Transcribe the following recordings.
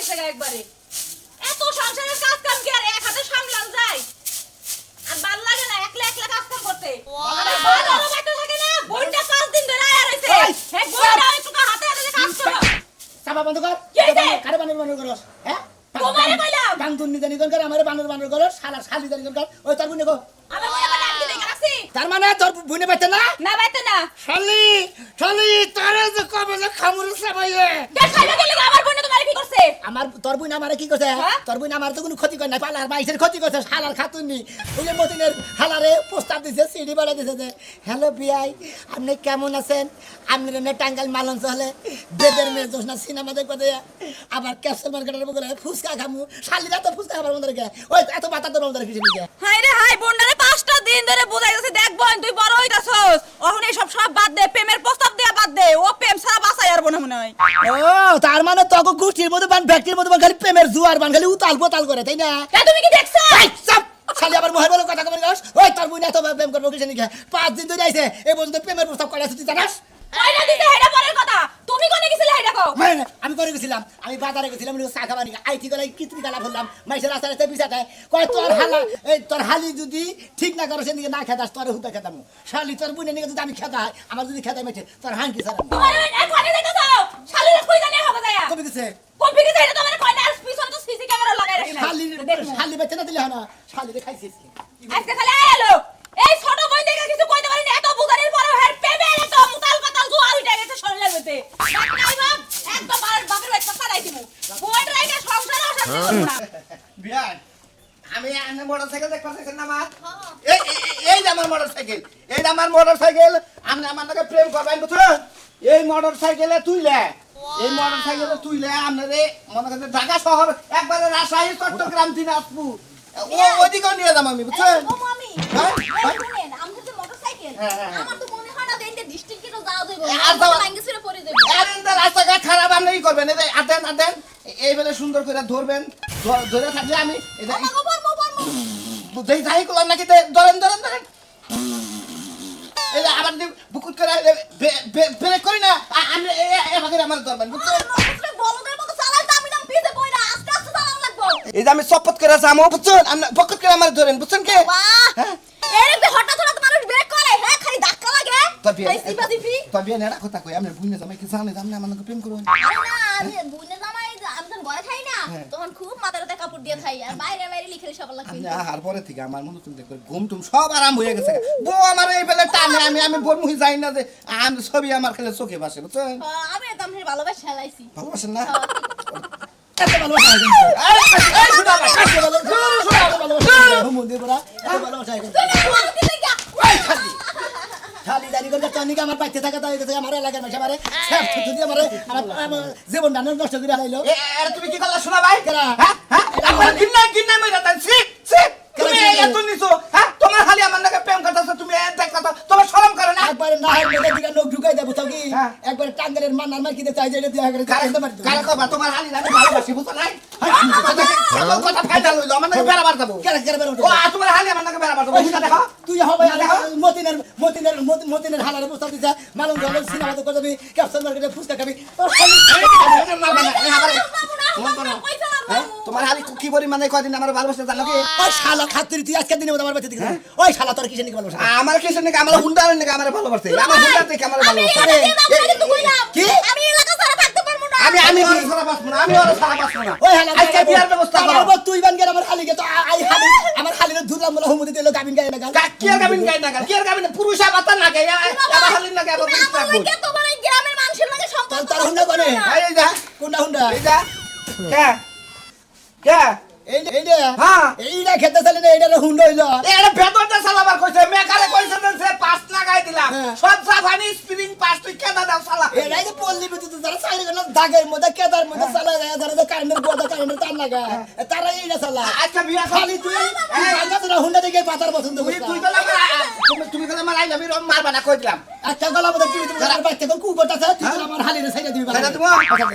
গেছে একবারে এত সংসারের কাজ কাম কি আর এক হাতে সামলান যায় আর ভাল লাগে না একলা একলা কাজ কাম করতে আরে বড় বাইতে থাকে না বোনটা 5 দিন ধরে আয়া রইছে হে বোনটা একটু হাতে হাতে কাজ করো সাবা বন্ধ কর কারে বানর করস হ্যাঁ তোমারে কইলাম গান দুনি জানি কোন করে আমারে বানর করস শালা শালি জানি কোন কর ওই তার বুনে গো আমার মনে করে আমি দেখে রাখছি তার মানে তোর বুনে বাইতে না না বাইতে না শালি শালি তোরে যে কবে যে খামুর সাবাইয়ে দেখ খাইবা গেলে আমার বোন তোমারে কি করছে আমার তোর বুন আমারে কি করছে তোর বুন আমার তো কোনো ক্ষতি করে না পালার বাইশের ক্ষতি করছে শালার খাতুনি ওই যে মতিনের হালারে প্রস্তাব দিছে সিডি বাড়া দিছে যে হ্যালো বিআই আপনি কেমন আছেন আপনি রে টাঙ্গাইল মালঞ্চ হলে বেদের মেয়ে জোসনা সিনেমা দেখতে দেয়া আবার ক্যাপসুল মার্কেটের বলে ফুসকা খামু শালিরা তো ফুসকা খাবার মধ্যে রেখে ওই এত বাতা তোর মধ্যে রেখেছিস লিখে হাই রে হাই বোনটারে 5টা দিন ধরে বুঝাইতেছে দেখ বোন তুই বড় হইতাছস এখন এই সব বাদ দে প্রেমের প্রস্তাব দেয়া বাদ দে ও প্রেম ছাড়া বাঁচাই আর মনে হয় ও তার মানে তোকে গোষ্ঠীর মধ্যে বান ব্যক্তির মধ্যে বান খালি প্রেমের জুয়ার বান খালি উতাল পোতাল করে তাই না কে তুমি কি দেখছো এই সব শালি আবার মোহের বলে কথা কবে গাস ওই তোর বুন এত প্রেম করবো কিসে লিখে 5 দিন ধরে আইছে এই পর্যন্ত প্রেমের প্রস্তাব করে তুই জানাস কয়না দিতে হেডা পরের কথা তুমি কোনে গেছিলে হেডা কও মানে আমি করে গেছিলাম আমি বাজারে গেছিলাম চা খাবার নিয়ে আইটি গেলে কিতরি গালা বললাম মাইসের রাস্তায় রাস্তায় বিছাটায় কয় তোর হালা এই তোর হালি যদি ঠিক না করো সেদিকে না খেতাস তোর হুতা খেতাম শালি তোর বুনে নিয়ে যদি আমি খেতা হয় আমার যদি খেতাই মেটে তোর হান কি সারা তোমার এক কোনে দেখছো শালিরে কই জানি হবে যায় কবে গেছে কই গেছে এটা তোমার কয়না আর পিছন তো সিসি ক্যামেরা লাগাই রাখি না শালি বেচে না দিলে হয় না শালিরে খাইছিস কি আজকে খালি আইলো এই ছোট বই দেখে কিছু কইতে পারিনি এত বুঝানির পরে হের পেবে এত মুতাল পাতাল জোয়ার উঠে গেছে শরীরের মধ্যে ডাক্তার বাপ একদম বাপের বাচ্চা ফাড়াই দিমু বই রাইকে সংসারে অশান্তি করব না বিয়ান আমি আনে মোটরসাইকেল দেখতে পাচ্ছেন না মা এই যে আমার মোটরসাইকেল এইটা আমার মোটরসাইকেল আমি আমার নাকি প্রেম করবেন বুঝছো এই মোটরসাইকেলে তুইলে এই মোটরসাইকেলে তুইলে আপনারে মনে করেন ঢাকা শহর একবারে রাজশাহী চট্টগ্রাম দিনাজপুর ওদিকেও নিয়ে যাবো আমি বুঝছেন ও মামি হ্যাঁ? শুনেন আমাদের যে মোটরসাইকেল আমার তো মনে হয় না যে এটা ডিস্ট্রিক্টে যাওয়া যাবে আর যাওয়া- লাইন গেছে পড়ে যাবে আরে না রাস্তাঘাট খারাপ আপনি ই করবেন এই আদেন আদেন এইবেলে সুন্দর করে ধরবেন ধরে থাকলে আমি এটা আমাকে বলবো বুঝেই যাই করলাম নাকি ধরেন ধরেন ধরেন এই যে আবার বুকুট করে ব্রেক করি না আমি এভাবে আমার ধরবেন বুঝছেন বলদের মতো চালাই দামি দাম পিছে পয়রা আস্তে আস্তে চালান লাগবো এই যে আমি চপত করে যাবো বুঝছেন আপনি বকত করে আমার ধরেন বুঝছেন কি বাহ এরকম হঠাৎ হঠাৎ মানুষ ব্রেক করে হ্যাঁ খালি ধাক্কা লাগে তবে খালি সিপাসিপি তবে না কথা কই আমি বুঝনে যাই কি জানে জানে আমার নাকি প্রেম করবেন আরে না আমি বুনে জামাই আমি যখন ঘরে খাই না তখন খুব মাথাতে কাপড় দিয়ে খাই আর বাইরে বাইরে লিখে সব লাগবে আমি আর পরে থেকে আমার মনে তুমি দেখবে ঘুম টুম সব আরাম হয়ে গেছে বউ আমার এই বেলা টানে আমি বোর মুহি যাই না যে আমি ছবি আমার খালি চোখে ভাসে বুঝছেন আমি একদম ভালোবাসা চালাইছি ভালোবাসেন না এত ভালোবাসা হয় কিন্তু। এই শোনা ভাই এত ভালোবাসা হয় না। হুমুন্দির বড়া, এত ভালোবাসা হয় কিন্তু। শালি জানি কোন একটা নিকে আমার বাইতে থাকা তাই আমার এলাকার মানুষ আমারে সব যদি আমার জীবন দান নষ্ট করে হারাইলো আরে তুমি কি করলা শোনা ভাই কেরা? হ্যাঁ আমার গিন্না মেরা তাই সি তুমি এত নিছো হ্যাঁ তোমার খালি আমার নাকি প্রেম করতেছ তুমি এত কথা তোমার শরম করে না একবারে নাহের মধ্যে দিকে লোক ঢুকাই দেবো তো কি হ্যাঁ। একবারে টাঙ্গের মান্নার মার কি দেখতে হয় যে এটা দিয়ে করে কারেন্ট মারতে কারে কবা তোমার খালি আমি ভালোবাসি বুঝছো নাই কথা ফাইনাল হইলো আমার নাকি বেড়াবার যাবো কেন কেন বেরো ও তোমার খালি আমার নাকি বেড়াবার যাবো বুঝা দেখো তুই হবে মতিনের হালারে প্রস্তাব দিছা মালুম জল সিনেমাতে করে যাবি ক্যাপসুল মার্কেটে ফুচকা খাবি তোর খালি তোমার খালি কি পরিমাণে কয়দিন আমার ভালোবাসা জানো কি ওই শালা খাতির তুই আজকে দিনে আমার বাড়িতে দিকে ওই শালা তোর কিসে নিকে ভালোবাসা আমার কিছু নাকি আমার হুন্ডার নাকি আমার ভালোবাসে আমার হুন্ডার থেকে আমার ভালোবাসে কি আমি এলাকা ছাড়া থাকতে পারবো না আমি ওর সারা বাসবো না আমি ওর সারা বাসবো না ওই হালা আজকে বিয়ার ব্যবস্থা করো তুই বান গেল আমার খালিকে তো আই হালি আমার খালির ধুরলাম বলে হুমুদি দিল গাবিন গায় না গাল কি আর গাবিন গায় না কি আর গাবিন পুরুষ আবার না গায় আবার খালি না গায় আবার পুরুষ থাকবো কে তোমার এই গ্রামের মানুষের লাগে সম্পর্ক তোর হুন্ডা কোনে এই যা কোনটা হুন্ডা এই যা কে কে হ্যাঁ এইটা খেতে চালি না এইটা হুন্ডা হইলো এটা ভেতরটা সালাবার কইছে মেকারে কইছে সে পাঁচ লাগাই দিলাম হ্যাঁ। সব সাফানি স্প্রিং পাঁচ তুই কেনা দাও সালা এটাই যে পল্লী বিদ্যুৎ যারা চাকরি করে না দাগের মধ্যে কেদার মধ্যে চালা যায় যারা কারেন্টের বোর্ডে কারেন্টের তার লাগা তারা এইটা চালা আজকে বিয়া খালি তুই জায়গা হুন্ডা দেখে পাতার পছন্দ তুই করিস তুই তো তুমি তো আমার আই লাভ ইউ মারবা না কই দিলাম একটা গলা মধ্যে কি তুমি যারা বাইতে কোন কুকুরটা আছে তুই তো আমার হালিরে ছাইড়া দিবি এটা তুমি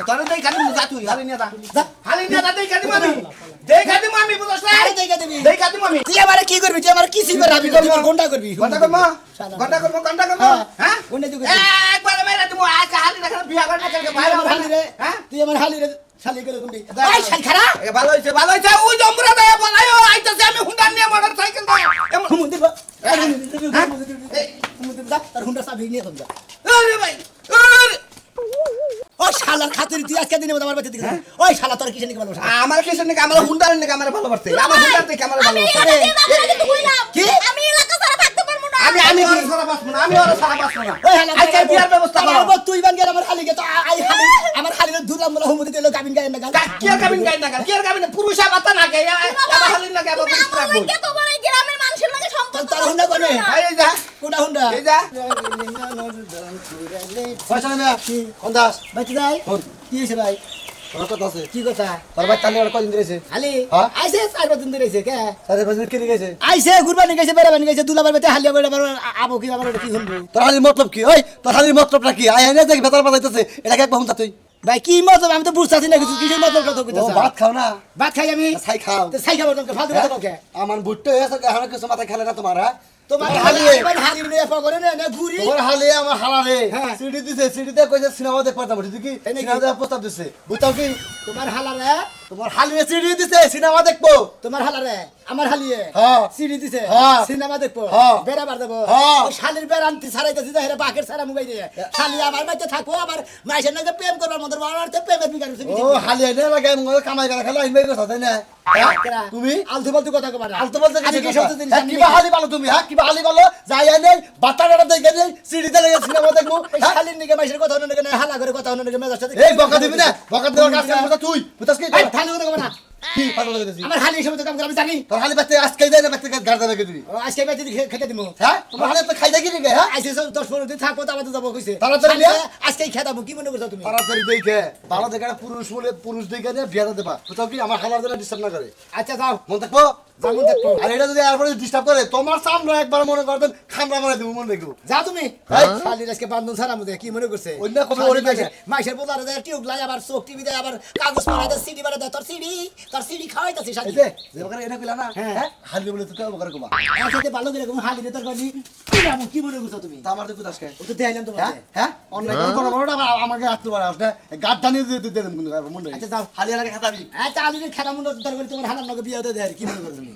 তোর দেই কাটি যা তুই হালি নিয়ে যা হালি নিয়ে যা দেই কাটি আমি দেই কাটি আমি বুঝছ না আরে দেখে দিবি দেই কাটি আমি তুই আমারে কি করবি তুই আমার কিসি করে আমি করবি ঘন্টা করবি ঘন্টা করব ঘন্টা করব হ্যাঁ ঘন্টা তুই একবার মেরে তুমি আজকে হালি দেখা বিয়া করে না কালকে বাইরে হালি রে হ্যাঁ? তুই আমার হালি রে শালি করে কোনটি ওই শালি খারা এ ভালো হইছে ওই জমরা দেয়া বলাই আইতাছে আমি হুন্ডা নিয়ে মোটরসাইকেল দাও এমন হুমুন্দি হুমুন্দি দা আর হুন্ডা চাবি নিয়ে তোমরা আরে ভাই আরে! ওই শালার খাতুরি তুই আজকে দিনে আমার বাড়িতে দিকে ওই শালা তোর কিসে নিকে ভালোবাসা আমার কিসের নাকি আমার হুন্ডার নাকি আমার ভালোবাসছে আমার হুন্ডার থেকে আমার আমি ভালোবাসছে এলাকা দিয়ে যাবো না কিন্তু কইলাম কি? আমি এলাকা ছাড়া থাকতে পারবো না আমি ওর সারা বাসবো না আমি ওর সারা বাসবো না ওই শালা আজকে বিয়ার ব্যবস্থা করো তুই বান গেল আমার হালি গে তো আই হালি আমার হালি দুলাম বলে হুমুন্দি দিলো গাবিন গায় না গান কি আর কাবিন গাই না কি আর কাবিন পুরুষা বাতা না গায় আমার হালির না গায় তুমি পুরুষ আমার রাখবো লাগে তোমার এই গ্রামের মানুষের লাগে সম্পর্ক তোর হুন্ডা কোনে এই যা কোনটা হুন্ডা এই যা পয়সা নেবে কোন দাস বাচ্চা যাই কি হয়েছে ভাই তোর কথা আছে কি কথা তোর ভাই তাহলে আর কদিন দিয়েছে হালি হ্যাঁ? আইসে 4 দিন ধরে আইছে কে সাড়ে 5 দিন কিনে গেছে আইসে গুরবানি গেছে বেড়াবানি গেছে দুলাবার বেতে হালিয়া বেড়া আবো কি আমার কি শুনবো তোর হালির মতলব কি ওই তোর হালির মতলবটা কি আয় এনে দেখি বেতার বাজাইতেছে এটাকে একবার হুঁতা তুই ভাই কি মতলব আমি তো বুঝতাছি না কিছু কিসের মতলব কথা ও কইতাছ ভাত খাও না ভাত খাই আমি ছাই খাও তো সাই খাবার তোমাকে ফালতু কথা কাউকে আমার বুট্টো এসে এখন কিছু মাথা খেলে না তোমার হ্যাঁ তোমার তোমার হালি হালি এবার হালি নিয়ে পগরে না ঘুরি তোমার হালি আমার হালারে হ্যাঁ। সিডি দিছে সিডিতে কইছে সিনেমা দেখতে পারতাম তুই কি তাই নাকি? সিনেমা দেখার প্রস্তাব দিছে বুঝতাম কি তোমার হালারে তোমার হালিয়ে সিডি দিছে সিনেমা দেখবো তোমার হালারে আমার হালিয়ে হ্যাঁ। সিডি দিছে হ্যাঁ। সিনেমা দেখবো হ্যাঁ। বেড়াবার দেবো হ্যাঁ। ওই শালির বেড়ান্তি ছাড়াইতেছি যে হেরে বাকের ছাড়া মুগাই দিয়ে শালি আমার বাড়িতে থাকবো আবার মাইসের নাকি প্রেম করবার মতো আমার তো প্রেমের বিকার ও হালিয়ে নে লাগে কামাই করে খেলা ইনভাই করছ তাই না তুমি আলতু ফালতু কথা কবা না আলতো বলতে আমি কি কি সত্য জিনিস হ্যাঁ, কিবা হালি ভালো তুমি হ্যাঁ কিবা হালি ভালো যাই আনে বাটাটা দেখে নেই সিডিতে লেগে সিনেমা দেখবো এই হ্যাঁ? শালির নিকে মাইসের কথা হলো নাকি হালা করে কথা হলো নাকি মেজাজ সাথে এই বকা দিবি না বকা দেওয়ার কাজ করছ তুই বুঝছস কি এই ফালতু কথা কবা না কি পাগল হয়ে গেছিস আমার হালি হিসেবে তো কাম করে আমি জানি তোর হালি বাচ্চা আজকে দেয় না বাচ্চা গাড় দেবে তুই ও, আজকে বেঁচে খেতে দিমু হ্যাঁ তোমার হালি তো খাই দেখি নি হ্যাঁ আইসে 10-15 দিন থাকবো তারপর তো যাবো কইছে তাড়াতাড়ি শালিকে নিয়ে। আজকেই খেদাবো কি মনে করছো তুমি তাড়াতাড়ি দেখে ভালো দেখে পুরুষ বলে পুরুষ দেখে নিয়ে বিয়ে দেবা বুঝছো কি আমার হালার দ্বারা ডিস্টার্ব না করে আচ্ছা যাও মন থাকবো যেমন দেখবো আর এটা যদি এরপরে ডিস্টার্ব করে তোমার সামনে একবার মনে করবেন খামরা মারা দেবো মনে দেখবো যাও তুমি এই। শালির আজকে বান্ধন ছাড়া মধ্যে কি মনে করছে অন্য কবে ওরে দেখে। মাইসের বোলারে দেয় টিউব লাই আবার চোখ টিভি দেয় আবার কাগজ পাড়ায় দেয় সিডি বাড়ায় দেয় তোর সিডি খাওয়াইতাছি এই শালি যে যে বকারে এনে কইলা না হ্যাঁ। হ্যাঁ হালি বলে তো বকারে কবা একসাথে ভালো করে কোন হালি তোর গনি কি মনে করছো তুমি তা আমার দেখো দাসকে ও তো দেখাইলাম তোমাকে হ্যাঁ হ্যাঁ অন্যায় কোন বড় বড় আমাকে আসতে পারে আপনি গাদ টানি দিয়ে দেন কিন্তু মনে আচ্ছা যাও হালি আগে খাতাবি আচ্ছা আলির খেলা মনে তোর করে তোমার হালার লগে বিয়ে হতে দেয় কি মনে করছো তুমি